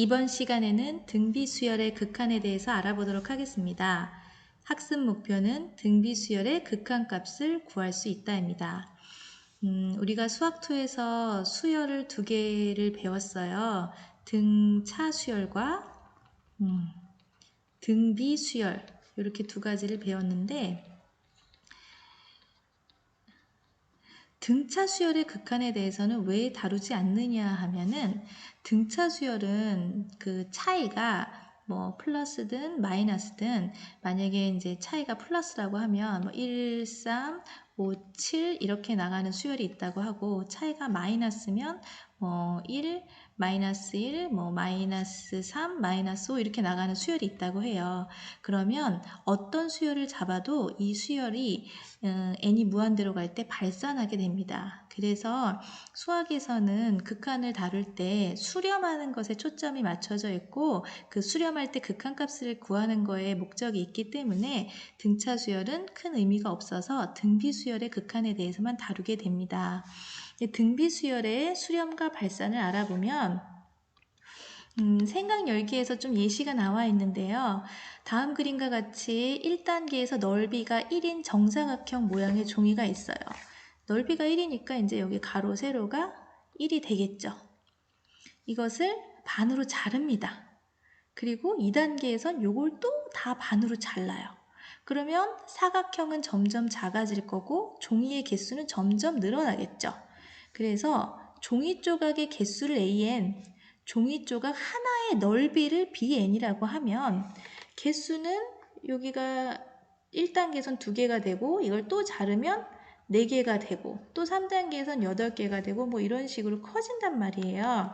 이번 시간에는 등비수열의 극한에 대해서 알아보도록 하겠습니다. 학습 목표는 등비수열의 극한값을 구할 수 있다입니다. 우리가 수학2에서 수열을 두 개를 배웠어요. 등차수열과 등비수열 이렇게 두 가지를 배웠는데 등차 수열의 극한에 대해서는 왜 다루지 않느냐 하면은 등차 수열은 그 차이가 뭐 플러스든 마이너스든 만약에 이제 차이가 플러스라고 하면 뭐 1, 3, 5, 7 이렇게 나가는 수열이 있다고 하고 차이가 마이너스면 뭐 1, 마이너스 1, 뭐 마이너스 3, 마이너스 5 이렇게 나가는 수열이 있다고 해요. 그러면 어떤 수열을 잡아도 이 수열이 n이 무한대로 갈 때 발산하게 됩니다. 그래서 수학에서는 극한을 다룰 때 수렴하는 것에 초점이 맞춰져 있고 그 수렴할 때 극한값을 구하는 거에 목적이 있기 때문에 등차 수열은 큰 의미가 없어서 등비 수열의 극한에 대해서만 다루게 됩니다. 등비 수열의 수렴과 발산을 알아보면 생각 열기에서 좀 예시가 나와 있는데요. 다음 그림과 같이 1단계에서 넓이가 1인 정사각형 모양의 종이가 있어요. 넓이가 1이니까 이제 여기 가로, 세로가 1이 되겠죠. 이것을 반으로 자릅니다. 그리고 2단계에선 요걸 또 다 반으로 잘라요. 그러면 사각형은 점점 작아질 거고 종이의 개수는 점점 늘어나겠죠. 그래서 종이 조각의 개수를 AN, 종이 조각 하나의 넓이를 BN이라고 하면 개수는 여기가 1단계에선 2개가 되고 이걸 또 자르면 4개가 되고 또 3단계에선 8개가 되고 뭐 이런 식으로 커진단 말이에요.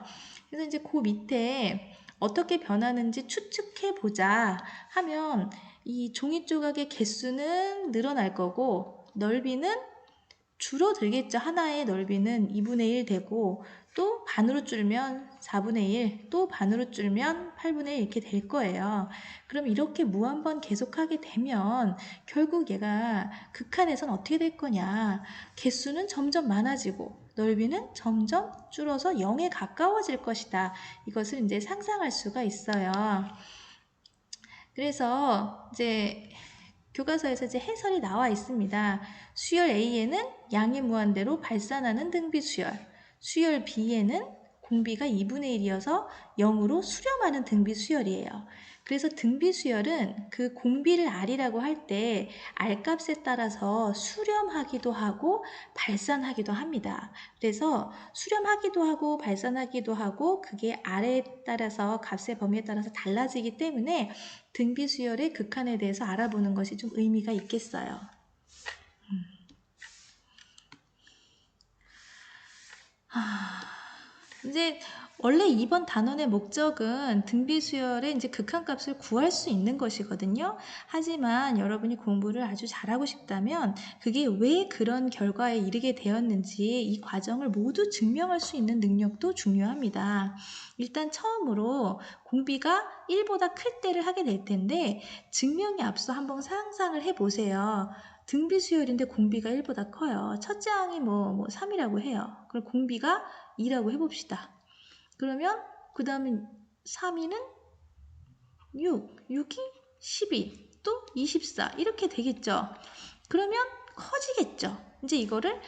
그래서 이제 그 밑에 어떻게 변하는지 추측해 보자 하면 이 종이 조각의 개수는 늘어날 거고 넓이는 줄어들겠죠. 하나의 넓이는 2분의 1 되고 또 반으로 줄면 4분의 1, 또 반으로 줄면 8분의 1 이렇게 될 거예요. 그럼 이렇게 무한번 계속하게 되면 결국 얘가 극한에선 어떻게 될 거냐. 개수는 점점 많아지고 넓이는 점점 줄어서 0에 가까워질 것이다. 이것을 이제 상상할 수가 있어요. 그래서 이제 교과서에서 이제 해설이 나와 있습니다. 수열 A에는 양의 무한대로 발산하는 등비 수열, 수열 B에는 공비가 2분의 1이어서 0으로 수렴하는 등비 수열이에요. 그래서 등비 수열은 그 공비를 R이라고 할 때 R 값에 따라서 수렴하기도 하고 발산하기도 합니다. 그래서 수렴하기도 하고 발산하기도 하고 그게 R에 따라서 값의 범위에 따라서 달라지기 때문에 등비 수열의 극한에 대해서 알아보는 것이 좀 의미가 있겠어요. 이제 원래 이번 단원의 목적은 등비 수열의 이제 극한값을 구할 수 있는 것이거든요. 하지만 여러분이 공부를 아주 잘하고 싶다면 그게 왜 그런 결과에 이르게 되었는지 이 과정을 모두 증명할 수 있는 능력도 중요합니다. 일단 처음으로 공비가 1보다 클 때를 하게 될 텐데 증명에 앞서 한번 상상을 해보세요. 등비 수열인데 공비가 1보다 커요. 첫째 항이 뭐 3이라고 해요. 그럼 공비가 2라고 해봅시다. 그러면 그 다음에 3위는 6, 6이 12, 또 24 이렇게 되겠죠. 그러면 커지겠죠. 이제 이거를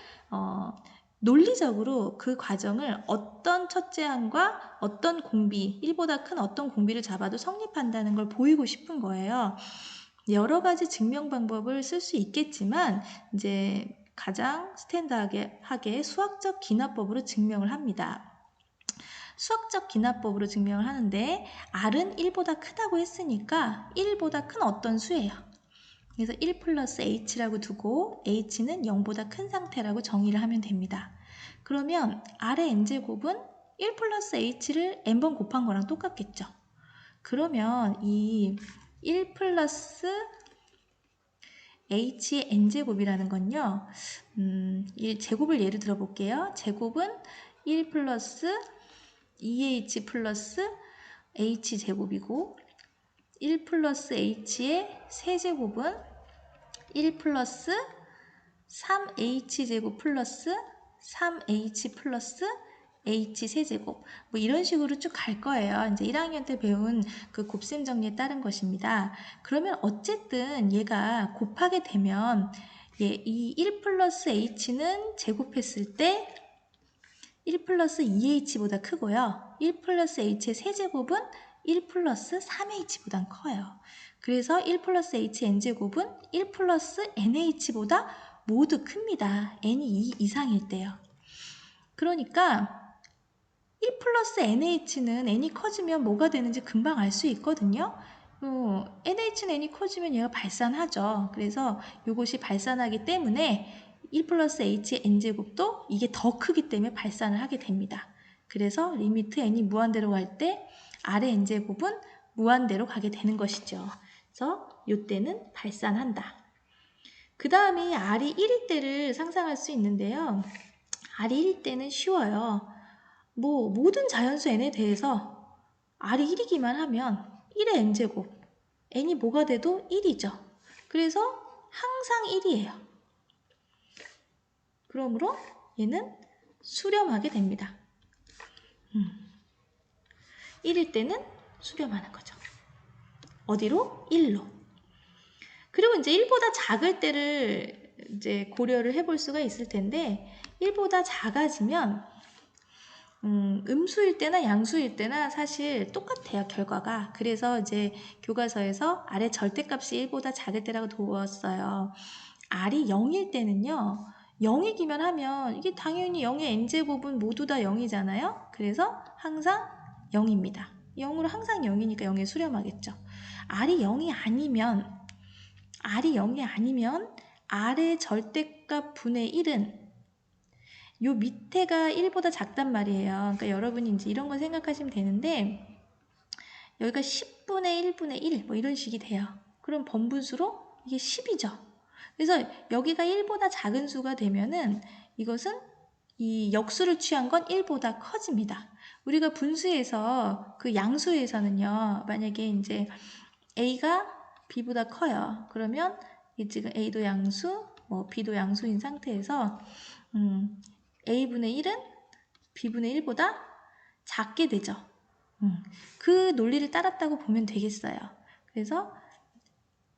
논리적으로 그 과정을 어떤 첫째 항과 어떤 공비, 1보다 큰 어떤 공비를 잡아도 성립한다는 걸 보이고 싶은 거예요. 여러 가지 증명 방법을 쓸 수 있겠지만 이제 가장 스탠다드하게 수학적 기납법으로 증명을 합니다. 수학적 기납법으로 증명을 하는데 R은 1보다 크다고 했으니까 1보다 큰 어떤 수예요. 그래서 1 플러스 H라고 두고 H는 0보다 큰 상태라고 정의를 하면 됩니다. 그러면 R의 n제곱은 1 플러스 H를 n번 곱한 거랑 똑같겠죠. 그러면 이 1 플러스 H의 n제곱이라는 건요. 이 제곱을 예를 들어 볼게요. 제곱은 1 플러스 2H 플러스 H제곱이고 1 플러스 H의 세제곱은 1 플러스 3H제곱 플러스 3H 플러스 h 세제곱 뭐 이런 식으로 쭉 갈 거예요. 이제 1학년 때 배운 그 곱셈 정리에 따른 것입니다. 그러면 어쨌든 얘가 곱하게 되면 이 1 플러스 h는 제곱했을 때 1 플러스 2h보다 크고요. 1 플러스 h의 세제곱은 1 플러스 3h보다 커요. 그래서 1 플러스 h n제곱은 1 플러스 nh보다 모두 큽니다. n이 2 이상일 때요. 그러니까 1 플러스 nh는 n이 커지면 뭐가 되는지 금방 알 수 있거든요. nh는 n이 커지면 얘가 발산하죠. 그래서 이것이 발산하기 때문에 1 플러스 h n제곱도 이게 더 크기 때문에 발산을 하게 됩니다. 그래서 리미트 n이 무한대로 갈 때 아래 n제곱은 무한대로 가게 되는 것이죠. 그래서 이때는 발산한다. 그 다음에 r이 1일 때를 상상할 수 있는데요. r이 1일 때는 쉬워요. 모든 자연수 n에 대해서 r이 1이기만 하면 1의 n제곱, n이 뭐가 돼도 1이죠. 그래서 항상 1이에요. 그러므로 얘는 수렴하게 됩니다. 1일 때는 수렴하는 거죠. 어디로? 1로. 그리고 이제 1보다 작을 때를 이제 고려를 해볼 수가 있을 텐데 1보다 작아지면 음수일 때나 양수일 때나 사실 똑같아요, 결과가. 그래서 이제 교과서에서 R의 절대값이 1보다 작을 때라고 두었어요. R이 0일 때는요, 0이기만 하면 이게 당연히 0의 n제곱은 모두 다 0이잖아요. 그래서 항상 0입니다. 0으로 항상 0이니까 0에 수렴하겠죠. R이 0이 아니면 R의 절대값 분의 1은 요 밑에가 1보다 작단 말이에요. 그러니까 여러분이 이제 이런 거 생각하시면 되는데 여기가 10분의 1분의 1 뭐 이런 식이 돼요. 그럼 번분수로 이게 10이죠. 그래서 여기가 1보다 작은 수가 되면은 이것은 이 역수를 취한 건 1보다 커집니다. 우리가 분수에서 그 양수에서는요. 만약에 이제 A가 B보다 커요. 그러면 지금 A도 양수, B도 양수인 상태에서 A분의 1은 B분의 1보다 작게 되죠. 그 논리를 따랐다고 보면 되겠어요. 그래서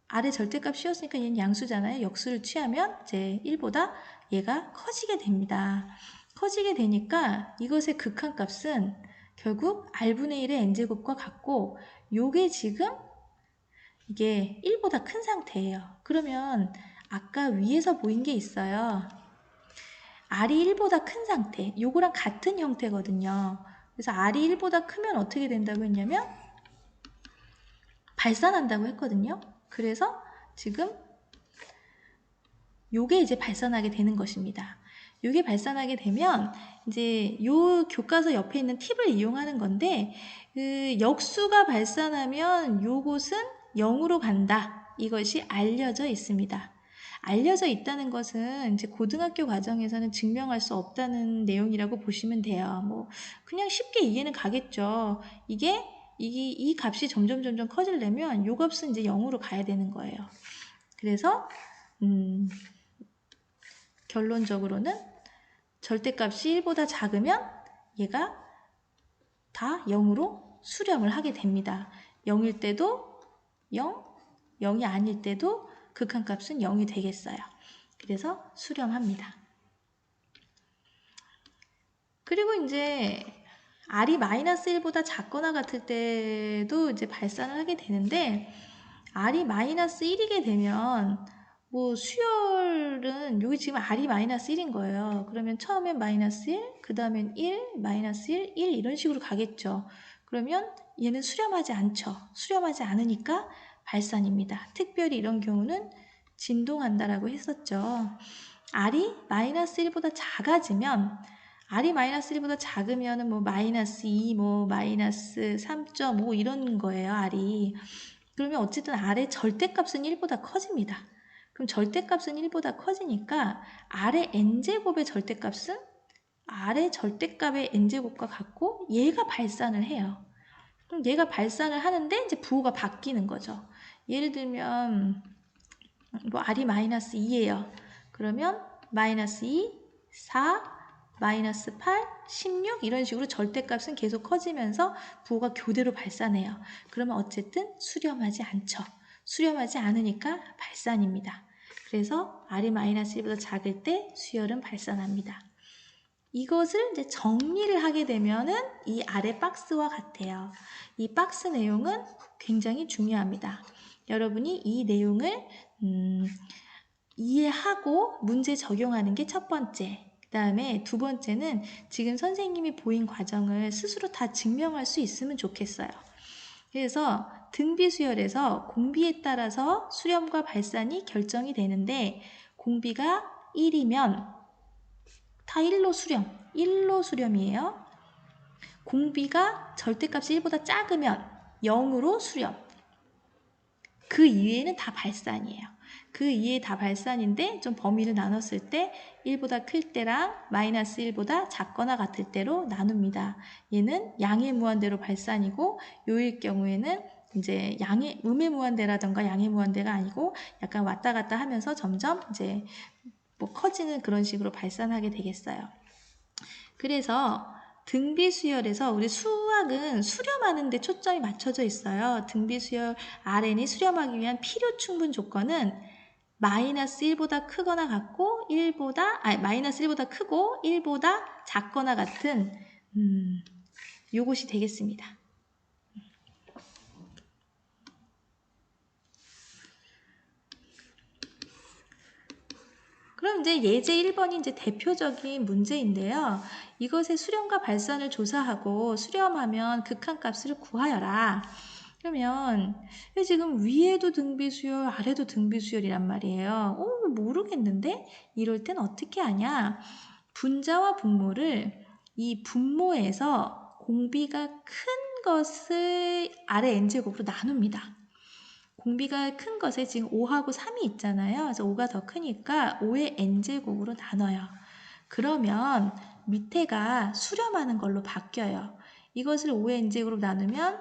R의 절대값 씌웠으니까 얘는 양수잖아요. 역수를 취하면 이제 1보다 얘가 커지게 됩니다. 커지게 되니까 이것의 극한값은 결국 R분의 1의 n제곱과 같고 요게 지금 이게 1보다 큰 상태예요. 그러면 아까 위에서 보인 게 있어요. R이 1보다 큰 상태, 요거랑 같은 형태거든요. 그래서 R이 1보다 크면 어떻게 된다고 했냐면 발산한다고 했거든요. 그래서 지금 요게 이제 발산하게 되는 것입니다. 요게 발산하게 되면 이제 요 교과서 옆에 있는 팁을 이용하는 건데 그 역수가 발산하면 요것은 0으로 간다. 이것이 알려져 있습니다. 알려져 있다는 것은 이제 고등학교 과정에서는 증명할 수 없다는 내용이라고 보시면 돼요. 그냥 쉽게 이해는 가겠죠. 이 값이 점점 커지려면 요 값은 이제 0으로 가야 되는 거예요. 그래서 결론적으로는 절대값이 1보다 작으면 얘가 다 0으로 수렴을 하게 됩니다. 0일 때도 0, 0이 아닐 때도 극한값은 0이 되겠어요. 그래서 수렴합니다. 그리고 이제 R이 -1보다 작거나 같을 때도 이제 발산을 하게 되는데 R이 -1이게 되면 수열은 여기 지금 R이 -1인 거예요. 그러면 처음엔 -1, 그 다음엔 1, -1, 1 이런 식으로 가겠죠. 그러면 얘는 수렴하지 않죠. 수렴하지 않으니까 발산입니다. 특별히 이런 경우는 진동한다라고 했었죠. R이 -1보다 작아지면 R이 -1보다 작으면 -2, -3.5 이런 거예요. R이. 그러면 어쨌든 R의 절대값은 1보다 커집니다. 그럼 절대값은 1보다 커지니까 R의 n제곱의 절대값은 R의 절대값의 n제곱과 같고 얘가 발산을 해요. 그럼 얘가 발산을 하는데 이제 부호가 바뀌는 거죠. 예를 들면 R이 -2예요. 그러면 -2, 4, 마이너스 8, 16 이런 식으로 절대값은 계속 커지면서 부호가 교대로 발산해요. 그러면 어쨌든 수렴하지 않죠. 수렴하지 않으니까 발산입니다. 그래서 R이 마이너스 1보다 작을 때 수열은 발산합니다. 이것을 이제 정리를 하게 되면은 이 아래 박스와 같아요. 이 박스 내용은 굉장히 중요합니다. 여러분이 이 내용을 이해하고 문제 적용하는 게 첫 번째. 그 다음에 두 번째는 지금 선생님이 보인 과정을 스스로 다 증명할 수 있으면 좋겠어요. 그래서 등비수열에서 공비에 따라서 수렴과 발산이 결정이 되는데 공비가 1이면 다 1로 수렴, 1로 수렴이에요. 공비가 절대값이 1보다 작으면 0으로 수렴. 그 이외에는 다 발산이에요. 그 이외에 다 발산인데 좀 범위를 나눴을 때 1보다 클 때랑 마이너스 1보다 작거나 같을 때로 나눕니다. 얘는 양의 무한대로 발산이고 요일 경우에는 이제 음의 무한대라던가 양의 무한대가 아니고 약간 왔다 갔다 하면서 점점 이제 뭐 커지는 그런 식으로 발산하게 되겠어요. 그래서 등비수열에서 우리 수학은 수렴하는 데 초점이 맞춰져 있어요. 등비수열 Rn이 수렴하기 위한 필요 충분 조건은 마이너스 1보다 크거나 같고 마이너스 1보다 크고 1보다 작거나 같은 요것이 되겠습니다. 그럼 이제 예제 1번이 이제 대표적인 문제인데요. 이것의 수렴과 발산을 조사하고 수렴하면 극한값을 구하여라. 그러면 지금 위에도 등비수열, 아래도 등비수열이란 말이에요. 모르겠는데? 이럴 땐 어떻게 하냐? 분자와 분모를 이 분모에서 공비가 큰 것을 아래 n제곱으로 나눕니다. 공비가 큰 것에 지금 5하고 3이 있잖아요. 그래서 5가 더 크니까 5의 n제곱으로 나눠요. 그러면 밑에가 수렴하는 걸로 바뀌어요. 이것을 5의 n제곱으로 나누면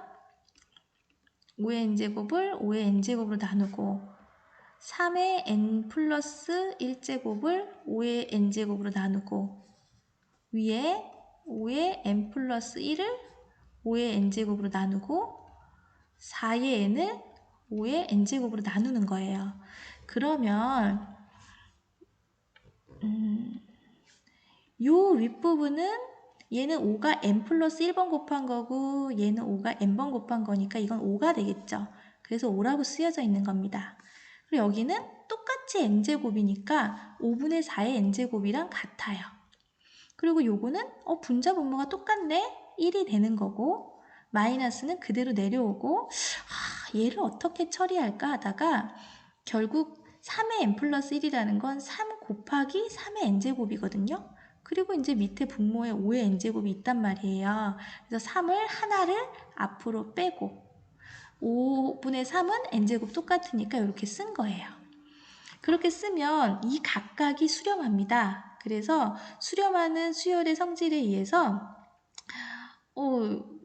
5의 n제곱을 5의 n제곱으로 나누고 3의 n 플러스 1제곱을 5의 n제곱으로 나누고 위에 5의 n 플러스 1을 5의 n제곱으로 나누고 4의 n을 5의 n제곱으로 나누는 거예요. 그러면 요 윗부분은 얘는 5가 n 플러스 1번 곱한 거고 얘는 5가 n번 곱한 거니까 이건 5가 되겠죠. 그래서 5라고 쓰여져 있는 겁니다. 그리고 여기는 똑같이 n제곱이니까 5분의 4의 n제곱이랑 같아요. 그리고 요거는 분자 분모가 똑같네? 1이 되는 거고 마이너스는 그대로 내려오고 얘를 어떻게 처리할까 하다가 결국 3의 n 플러스 1이라는 건 3 곱하기 3의 n제곱이거든요. 그리고 이제 밑에 분모에 5의 n제곱이 있단 말이에요. 그래서 3을 하나를 앞으로 빼고 5분의 3은 n제곱 똑같으니까 이렇게 쓴 거예요. 그렇게 쓰면 이 각각이 수렴합니다. 그래서 수렴하는 수열의 성질에 의해서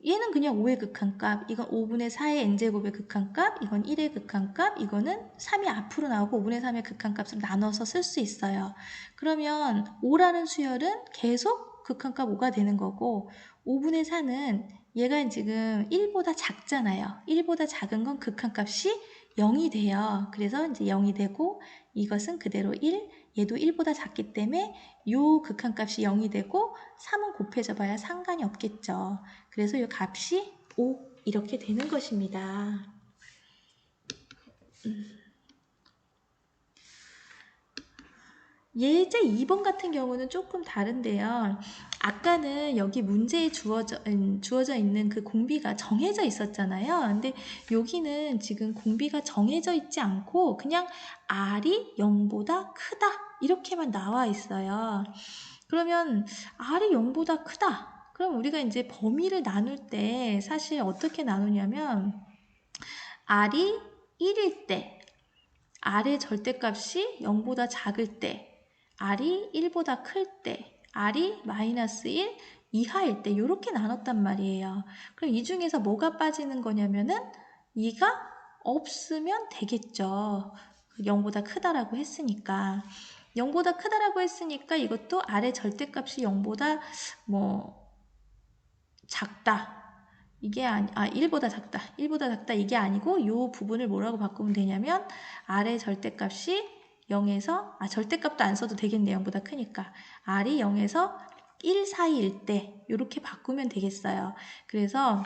얘는 그냥 5의 극한값, 이건 5분의 4의 n제곱의 극한값, 이건 1의 극한값, 이거는 3이 앞으로 나오고 5분의 3의 극한값을 나눠서 쓸 수 있어요. 그러면 5라는 수열은 계속 극한값 5가 되는 거고 5분의 4는 얘가 지금 1보다 작잖아요. 1보다 작은 건 극한값이 0이 돼요. 그래서 이제 0이 되고 이것은 그대로 1, 얘도 1보다 작기 때문에 요 극한값이 0이 되고 3은 곱해져 봐야 상관이 없겠죠. 그래서 이 값이 5 이렇게 되는 것입니다. 예제 2번 같은 경우는 조금 다른데요. 아까는 여기 문제에 주어져 있는 그 공비가 정해져 있었잖아요. 근데 여기는 지금 공비가 정해져 있지 않고 그냥 R이 0보다 크다 이렇게만 나와 있어요. 그러면 R이 0보다 크다. 그럼 우리가 이제 범위를 나눌 때 사실 어떻게 나누냐면 R이 1일 때 R의 절대값이 0보다 작을 때 R이 1보다 클 때, R이 마이너스 1 이하일 때 이렇게 나눴단 말이에요. 그럼 이 중에서 뭐가 빠지는 거냐면은 2가 없으면 되겠죠. 0보다 크다라고 했으니까. 0보다 크다라고 했으니까 이것도 아래 절대값이 0보다 뭐 작다. 이게 1보다 작다. 1보다 작다 이게 아니고 이 부분을 뭐라고 바꾸면 되냐면 R의 절대값이 0에서 절대값도 안 써도 되겠네요. 0보다 크니까. R이 0에서 1 사이일 때 이렇게 바꾸면 되겠어요. 그래서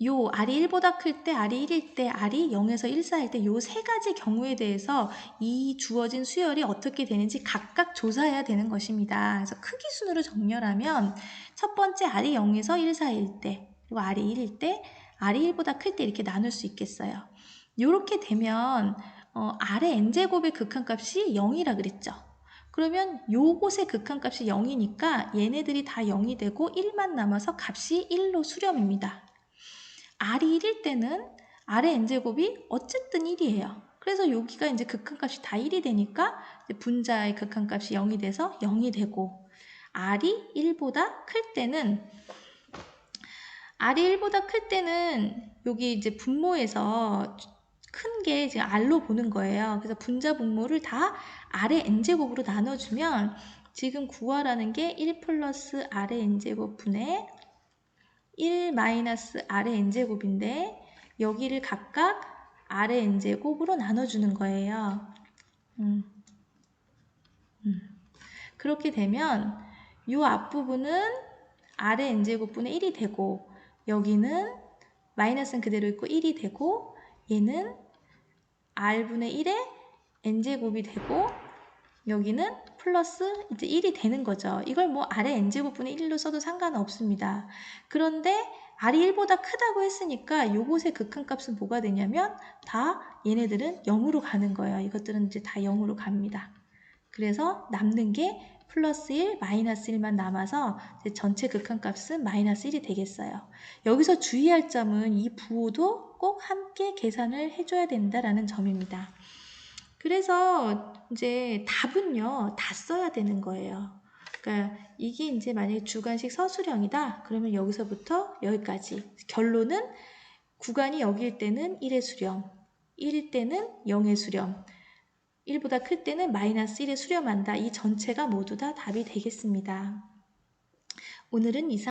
요 R이 1보다 클 때, R이 1일 때, R이 0에서 1 사이일 때 요 세 가지 경우에 대해서 이 주어진 수열이 어떻게 되는지 각각 조사해야 되는 것입니다. 그래서 크기 순으로 정렬하면 첫 번째 R이 0에서 1 사이일 때, 그리고 R이 1일 때, R이 1보다 클 때 이렇게 나눌 수 있겠어요. 이렇게 되면 R의 n제곱의 극한값이 0이라 그랬죠. 그러면 요곳의 극한값이 0이니까 얘네들이 다 0이 되고 1만 남아서 값이 1로 수렴입니다. R이 1일 때는 R의 n제곱이 어쨌든 1이에요. 그래서 여기가 이제 극한값이 다 1이 되니까 분자의 극한값이 0이 돼서 0이 되고 R이 1보다 클 때는 여기 이제 분모에서 큰 게 지금 R로 보는 거예요. 그래서 분자 분모를 다 R의 n제곱으로 나눠주면 지금 구하라는 게 1 플러스 R의 n제곱 분의 1 마이너스 R의 n제곱인데 여기를 각각 R의 n제곱으로 나눠주는 거예요. 그렇게 되면 이 앞부분은 R의 n제곱분의 1이 되고 여기는 마이너스는 그대로 있고 1이 되고 얘는 R분의 1의 n제곱이 되고 여기는 플러스 이제 1이 되는 거죠. 이걸 뭐 R의 n제곱분의 1로 써도 상관없습니다. 그런데 R이 1보다 크다고 했으니까 요것의 극한값은 뭐가 되냐면 다 얘네들은 0으로 가는 거예요. 이것들은 이제 다 0으로 갑니다. 그래서 남는 게 플러스 1, 마이너스 1만 남아서 이제 전체 극한값은 마이너스 1이 되겠어요. 여기서 주의할 점은 이 부호도 꼭 함께 계산을 해줘야 된다라는 점입니다. 그래서 이제 답은요, 다 써야 되는 거예요. 그러니까 이게 이제 만약에 주관식 서술형이다. 그러면 여기서부터 여기까지. 결론은 구간이 여기일 때는 1의 수렴, 1일 때는 0의 수렴, 1보다 클 때는 마이너스 1에 수렴한다. 이 전체가 모두 다 답이 되겠습니다. 오늘은 이상